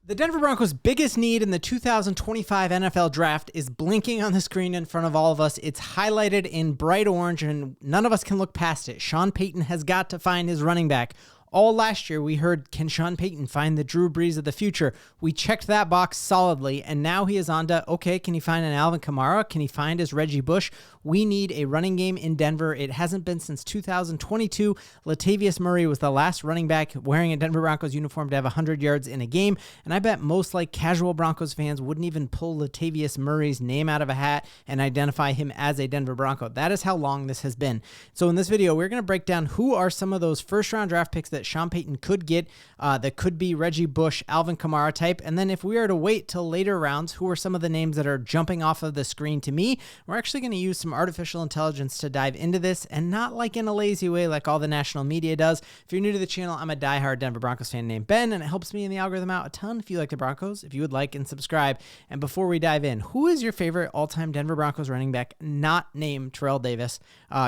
The Denver Broncos' biggest need in the 2025 NFL Draft is blinking on the screen in front of all of us. It's highlighted in bright orange, and none of us can look past it. Sean Payton has got to find his running back. All last year, we heard, can Sean Payton find the Drew Brees of the future? We checked that box solidly, and now he is on to, okay, can he find an Alvin Kamara? Can he find his Reggie Bush? We need a running game in Denver. It hasn't been since 2022. Latavius Murray was the last running back wearing a Denver Broncos uniform to have 100 yards in a game, and I bet most casual Broncos fans wouldn't even pull Latavius Murray's name out of a hat and identify him as a Denver Bronco. That is how long this has been. So in this video, we're going to break down who are some of those first-round draft picks that Sean Payton could get, that could be Reggie Bush, Alvin Kamara type. And then if we are to wait till later rounds, who are some of the names that are jumping off of the screen to me? We're actually going to use some artificial intelligence to dive into this, and not like in a lazy way like all the national media does. If you're new to the channel, I'm a diehard Denver Broncos fan named Ben, and it helps me in the algorithm out a ton if you like the Broncos. If you would like and subscribe. And before we dive in, who is your favorite all-time Denver Broncos running back not named Terrell Davis?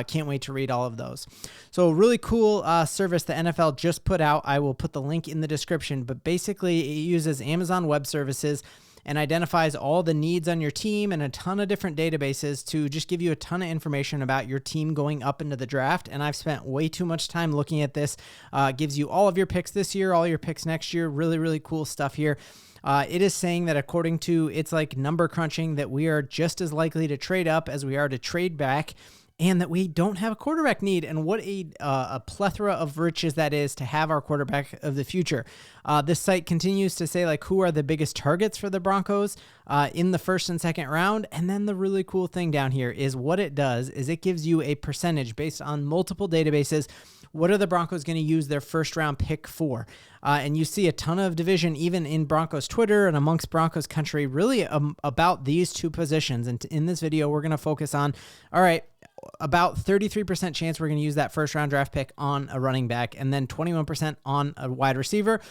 Can't wait to read all of those. So really cool service the NFL just put out. I will put the link in the description, but basically it uses Amazon Web Services and identifies all the needs on your team and a ton of different databases to just give you a ton of information about your team going up into the draft. And I've spent way too much time looking at this. Gives you all of your picks this year, all your picks next year. Really, really cool stuff here. It is saying that according to its number crunching, that we are just as likely to trade up as we are to trade back, and that we don't have a quarterback need. And what a plethora of riches that is to have our quarterback of the future. This site continues to say who are the biggest targets for the Broncos in the first and second round. And then the really cool thing down here is what it does is it gives you a percentage based on multiple databases. What are the Broncos going to use their first round pick for? And you see a ton of division even in Broncos Twitter and amongst Broncos Country really about these two positions. And in this video, we're going to focus on, all right, about 33% chance we're going to use that first round draft pick on a running back, and then 21% on a wide receiver.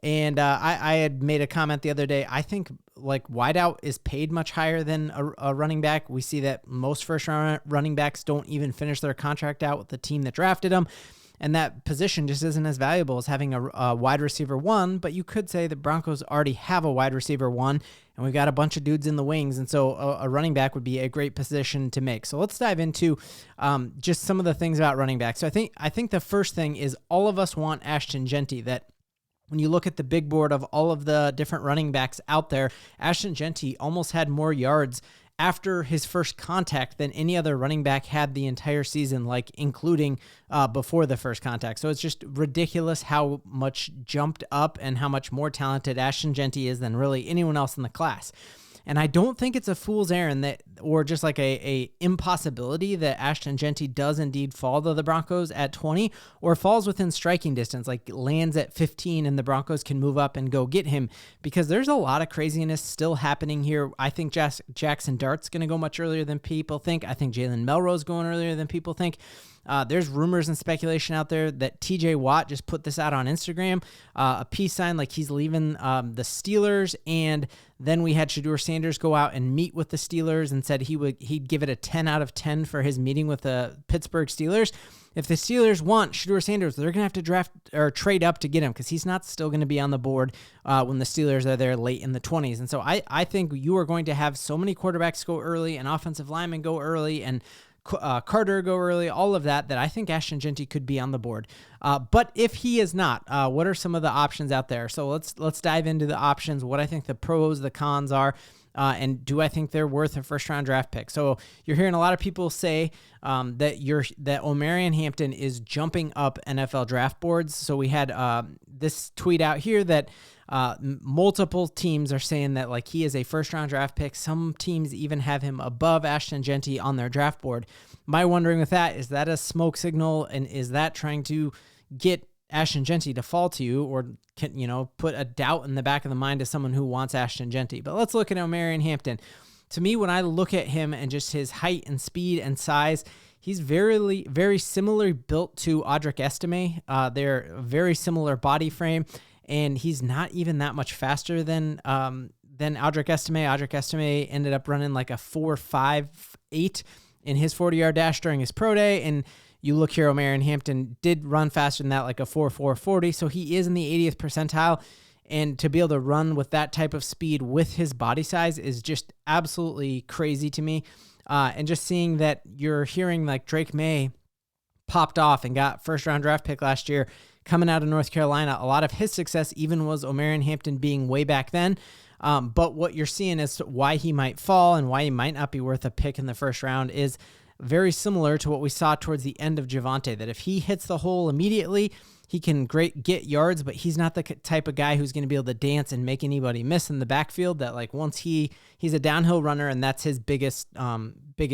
And I had made a comment the other day. I think wideout is paid much higher than a running back. We see that most first round running backs don't even finish their contract out with the team that drafted them. And that position just isn't as valuable as having a wide receiver one, but you could say the Broncos already have a wide receiver one, and we've got a bunch of dudes in the wings, and so a running back would be a great position to make. So let's dive into just some of the things about running backs. So I think the first thing is all of us want Ashton Jeanty. That when you look at the big board of all of the different running backs out there, Ashton Jeanty almost had more yards after his first contact than any other running back had the entire season, including before the first contact. So it's just ridiculous how much jumped up and how much more talented Ashton Jeanty is than really anyone else in the class. And I don't think it's a fool's errand or just a impossibility that Ashton Jeanty does indeed fall to the Broncos at 20 or falls within striking distance, lands at 15 and the Broncos can move up and go get him, because there's a lot of craziness still happening here. I think Jackson Dart's going to go much earlier than people think. I think Jalen Melrose going earlier than people think. There's rumors and speculation out there that TJ Watt just put this out on Instagram, a peace sign he's leaving the Steelers, and then we had Shedeur Sanders go out and meet with the Steelers and said he'd give it a 10 out of 10 for his meeting with the Pittsburgh Steelers. If the Steelers want Shedeur Sanders, they're going to have to draft or trade up to get him, because he's not still going to be on the board when the Steelers are there late in the 20s. And so I think you are going to have so many quarterbacks go early and offensive linemen go early and Carter go early, all of that I think Ashton Jeanty could be on the board. But if he is not, what are some of the options out there? So let's dive into the options, what I think the pros, the cons are, and do I think they're worth a first-round draft pick? So you're hearing a lot of people say that Omarion Hampton is jumping up NFL draft boards. So we had this tweet out here that multiple teams are saying that he is a first-round draft pick. Some teams even have him above Ashton Jeanty on their draft board. My wondering with that, is that a smoke signal, and is that trying to get Ashton Jeanty to fall to you, or put a doubt in the back of the mind of someone who wants Ashton Jeanty? But let's look at Omarion Hampton. To me, when I look at him and just his height and speed and size, he's very, very similarly built to Audric Estime. They're a very similar body frame, and he's not even that much faster than Audric Estime. Audric Estime ended up running a 4.58 in his 40-yard dash during his pro day, and you look here, Omarion Hampton did run faster than that, a 4.40, so he is in the 80th percentile. And to be able to run with that type of speed with his body size is just absolutely crazy to me. And just seeing that you're hearing like Drake May popped off and got first-round draft pick last year coming out of North Carolina. A lot of his success even was Omarion Hampton being way back then. But what you're seeing as to why he might fall and why he might not be worth a pick in the first round is very similar to what we saw towards the end of Javonte, that if he hits the hole immediately, he can get yards, but he's not the type of guy who's going to be able to dance and make anybody miss in the backfield. That like once he's a downhill runner, and that's his biggest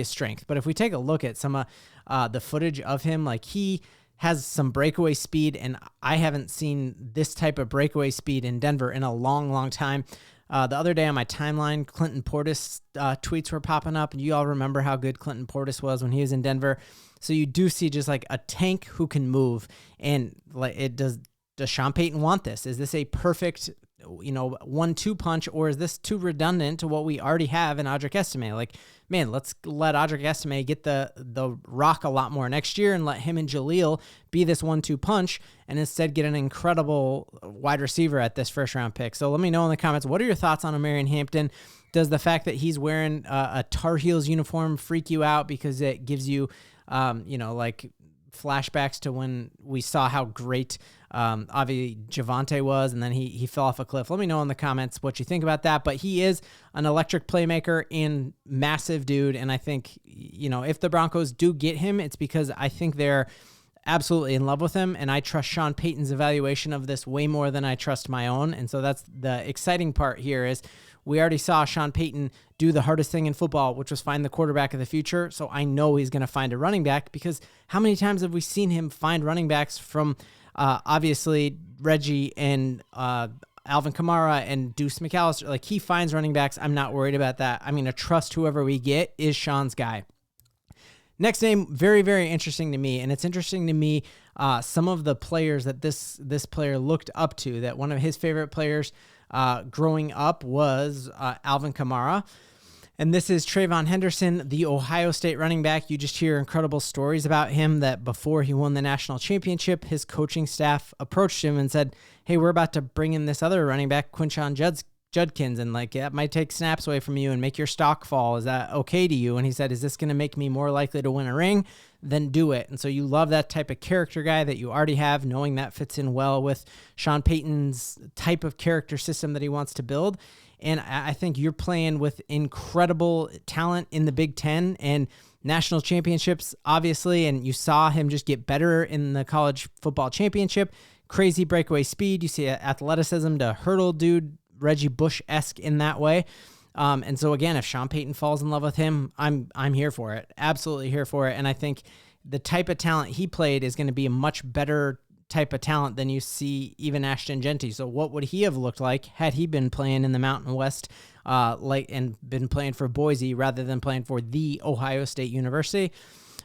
strength. But if we take a look at some of the footage of him, like he has some breakaway speed, and I haven't seen this type of breakaway speed in Denver in a long, long time. The other day on my timeline, Clinton Portis tweets were popping up, and you all remember how good Clinton Portis was when he was in Denver. So you do see just like a tank who can move, and like does Sean Payton want this? Is this a perfect, 1-2 punch, or is this too redundant to what we already have in Audric Estime? Like, man, let's let Audric Estime get the rock a lot more next year and let him and Jaleel be this 1-2 punch, and instead get an incredible wide receiver at this first round pick. So let me know in the comments, what are your thoughts on Omarion Hampton? Does the fact that he's wearing a Tar Heels uniform freak you out because it gives you, like flashbacks to when we saw how great obviously Javonte was, and then he fell off a cliff? Let me know in the comments what you think about that. But he is an electric playmaker and massive dude, and I think, if the Broncos do get him, it's because I think they're absolutely in love with him, and I trust Sean Payton's evaluation of this way more than I trust my own. And so that's the exciting part here, is we already saw Sean Payton do the hardest thing in football, which was find the quarterback of the future. So I know he's going to find a running back, because how many times have we seen him find running backs from obviously Reggie and Alvin Kamara and Deuce McAllister? Like, he finds running backs. I'm not worried about that. I'm going to trust whoever we get is Sean's guy. Next name, very, very interesting to me, and it's interesting to me some of the players that this player looked up to, that one of his favorite players growing up was Alvin Kamara. And this is Trayvon Henderson, the Ohio State running back. You just hear incredible stories about him, that before he won the national championship, his coaching staff approached him and said, hey, we're about to bring in this other running back, Quinshon Judkins, and like, that might take snaps away from you and make your stock fall. Is that okay to you? And he said, is this going to make me more likely to win a ring? Then do it. And so you love that type of character guy that you already have, knowing that fits in well with Sean Payton's type of character system that he wants to build. And I think you're playing with incredible talent in the Big Ten and national championships, obviously, and you saw him just get better in the college football championship. Crazy breakaway speed. You see athleticism to hurdle dude, Reggie Bush-esque in that way. And so again, if Sean Payton falls in love with him, I'm here for it. Absolutely here for it. And I think the type of talent he played is going to be a much better type of talent than you see even Ashton Jeanty. So what would he have looked like had he been playing in the Mountain West, and been playing for Boise rather than playing for the Ohio State University?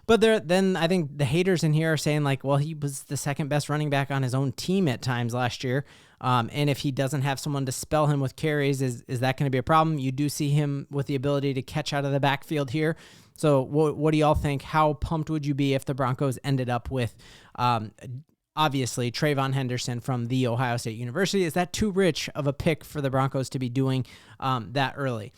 But then I think the haters in here are saying like, well, he was the second best running back on his own team at times last year. And if he doesn't have someone to spell him with carries, is that going to be a problem? You do see him with the ability to catch out of the backfield here. So what do y'all think? How pumped would you be if the Broncos ended up with, obviously, Trayvon Henderson from the Ohio State University? Is that too rich of a pick for the Broncos to be doing that early?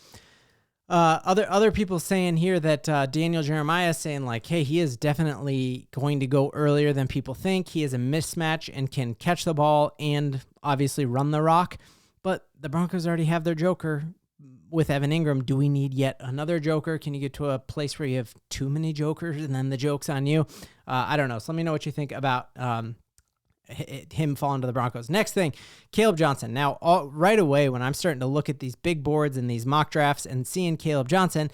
Other people saying here that Daniel Jeremiah is saying like, hey, he is definitely going to go earlier than people think. He is a mismatch and can catch the ball and obviously run the rock. But the Broncos already have their joker with Evan Ingram. Do we need yet another joker? Can you get to a place where you have too many jokers and then the joke's on you? I don't know. So let me know what you think about him falling to the Broncos. Next thing, Kaleb Johnson. Now, right away, when I'm starting to look at these big boards and these mock drafts and seeing Kaleb Johnson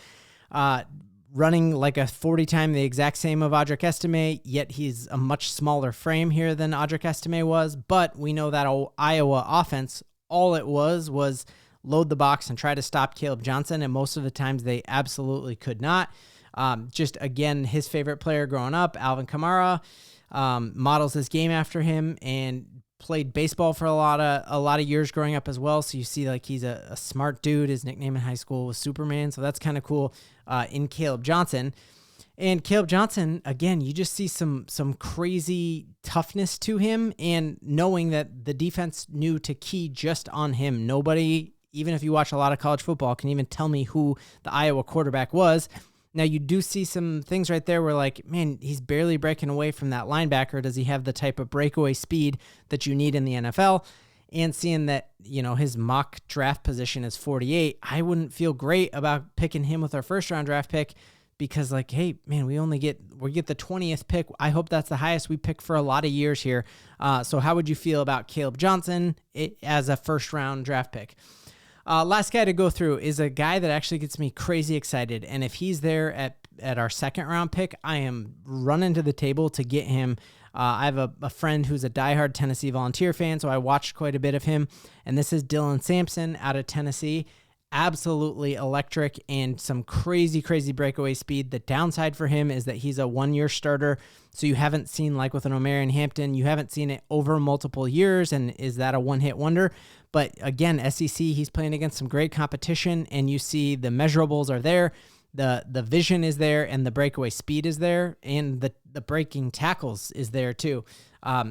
running like a 40 time the exact same of Audric Estime, yet he's a much smaller frame here than Audric Estime was. But we know that Iowa offense, all it was load the box and try to stop Kaleb Johnson, and most of the times they absolutely could not. Just, again, his favorite player growing up, Alvin Kamara, models his game after him and played baseball for a lot of years growing up as well. So you see like he's a smart dude. His nickname in high school was Superman. So that's kind of cool in Kaleb Johnson. And Kaleb Johnson, again, you just see some crazy toughness to him, and knowing that the defense knew to key just on him. Nobody, even if you watch a lot of college football, can even tell me who the Iowa quarterback was. Now, you do see some things right there where, like, man, he's barely breaking away from that linebacker. Does he have the type of breakaway speed that you need in the NFL? And seeing that, his mock draft position is 48, I wouldn't feel great about picking him with our first-round draft pick, because, like, hey, man, we get the 20th pick. I hope that's the highest we pick for a lot of years here. So how would you feel about Kaleb Johnson as a first-round draft pick? Last guy to go through is a guy that actually gets me crazy excited. And if he's there at our second-round pick, I am running to the table to get him. I have a friend who's a diehard Tennessee Volunteer fan, so I watched quite a bit of him. And this is Dylan Samson out of Tennessee. Absolutely electric and some crazy, crazy breakaway speed. The downside for him is that he's a one-year starter, so you haven't seen, like with an Omarion Hampton, you haven't seen it over multiple years, and is that a one-hit wonder? But again, SEC, he's playing against some great competition, and you see the measurables are there, the vision is there, and the breakaway speed is there, and the breaking tackles is there too.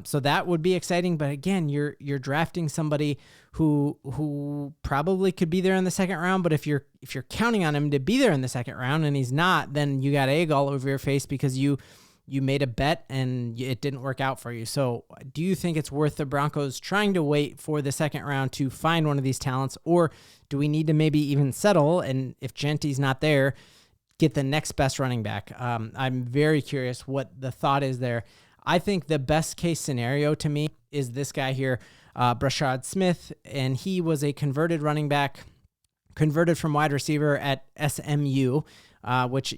So that would be exciting. But again, you're drafting somebody who probably could be there in the second round. But if you're counting on him to be there in the second round and he's not, then you got egg all over your face because you made a bet and it didn't work out for you. So do you think it's worth the Broncos trying to wait for the second round to find one of these talents, or do we need to maybe even settle, and if Jeanty's not there, get the next best running back? I'm very curious what the thought is there. I think the best case scenario to me is this guy here, Brashard Smith, and he was a converted running back, converted from wide receiver at SMU, which,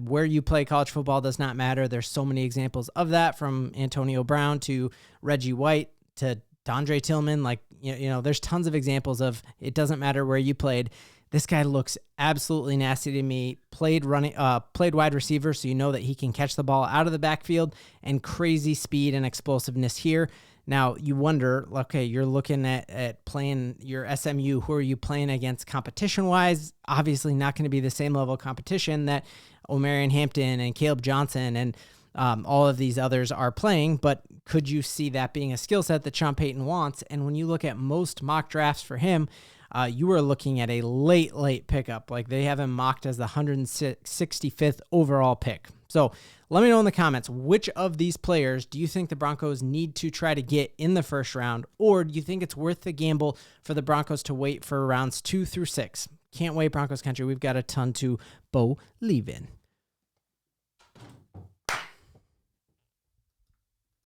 where you play college football does not matter. There's so many examples of that, from Antonio Brown to Reggie White to Dondre Tillman. Like, there's tons of examples of it doesn't matter where you played. This guy looks absolutely nasty to me. Played wide receiver, so you know that he can catch the ball out of the backfield, and crazy speed and explosiveness here. Now, you wonder, okay, you're looking at playing your SMU. Who are you playing against competition-wise? Obviously not going to be the same level of competition that Omarion Hampton and Kaleb Johnson and all of these others are playing, but could you see that being a skill set that Sean Payton wants? And when you look at most mock drafts for him, you are looking at a late pickup. Like, they have him mocked as the 165th overall pick. So let me know in the comments, which of these players do you think the Broncos need to try to get in the first round? Or do you think it's worth the gamble for the Broncos to wait for rounds 2 through 6? Can't wait, Broncos Country. We've got a ton to Bo-LIEVE in.